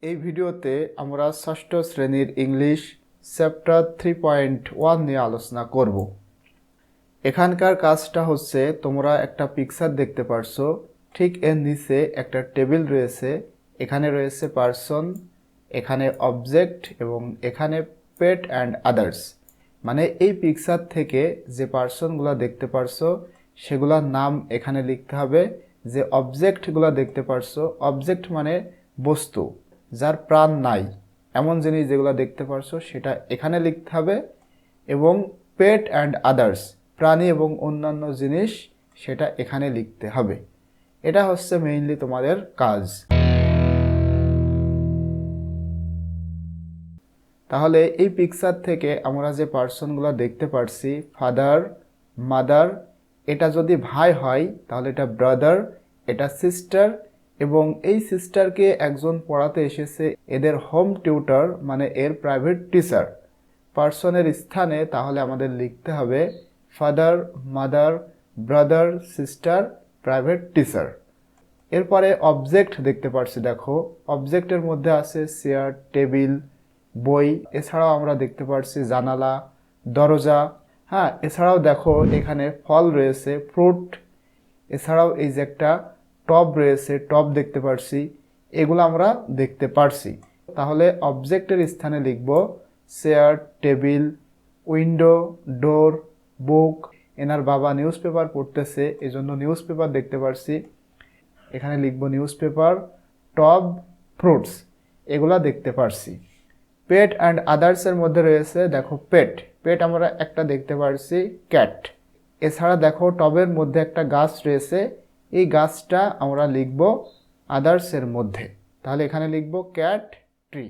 এই ভিডিওতে আমরা ষষ্ঠ শ্রেণীর ইংলিশ চ্যাপ্টার 3.1 নিয়ে আলোচনা করব। এখানকার কাজটা হচ্ছে তোমরা একটা পিকচার দেখতে পারছো, ঠিক এর নিচে একটা টেবিল রয়েছে, এখানে রয়েছে পারসন, এখানে অবজেক্ট এবং এখানে পেট অ্যান্ড আদার্স। মানে এই পিকচার থেকে যে পারসনগুলো দেখতে পারছো সেগুলোর নাম এখানে লিখতে হবে। যে অবজেক্টগুলো দেখতে পারছো, অবজেক্ট মানে বস্তু যার প্রাণ নাই, এমন জিনিস যেগুলো দেখতে পারছো সেটা এখানে লিখতে হবে। এবং পেট অ্যান্ড আদার্স, প্রাণী এবং অন্যান্য জিনিস, সেটা এখানে লিখতে হবে। এটা হচ্ছে মেইনলি তোমাদের কাজ। তাহলে এই পিকচার থেকে আমরা যে পার্সনগুলো দেখতে পারছি, ফাদার, মাদার, এটা যদি ভাই হয় তাহলে এটা ব্রাদার, এটা সিস্টার, এবং এই সিস্টারকে একজন পড়াতে এসেছে, এদের হোম টিউটর মানে এর প্রাইভেট টিচার। পার্সনের স্থানে তাহলে আমাদের লিখতে হবে father, mother, brother, sister, private teacher. এরপরে অবজেক্ট দেখতে পাচ্ছি, দেখো অবজেক্টের মধ্যে আছে চেয়ার, টেবিল, বই, এছাড়াও আমরা দেখতে পাচ্ছি জানালা, দরজা। হ্যাঁ, এছাড়াও দেখো এখানে ফল রয়েছে, ফ্রুট। এছাড়াও এই যে একটা টব রয়েছে, টব দেখতে পাচ্ছি। এগুলো আমরা দেখতে পারছি। তাহলে অবজেক্টের স্থানে লিখব চেয়ার, টেবিল, উইন্ডো, ডোর, বুক। এনার বাবা নিউজ পেপার পড়তেছে, এজন্য নিউজ পেপার দেখতে পারছি, এখানে লিখব নিউজ পেপার। টব, ফ্রুটস, এগুলা দেখতে পারছি। পেট অ্যান্ড আদার্সের মধ্যে রয়েছে দেখো পেট, পেট আমরা একটা দেখতে পারছি, ক্যাট। এছাড়া দেখো টবের মধ্যে একটা গাছ রয়েছে, এই গাছটা আমরা লিখব আদার্সের মধ্যে। তাহলে এখানে লিখব ক্যাট ট্রি।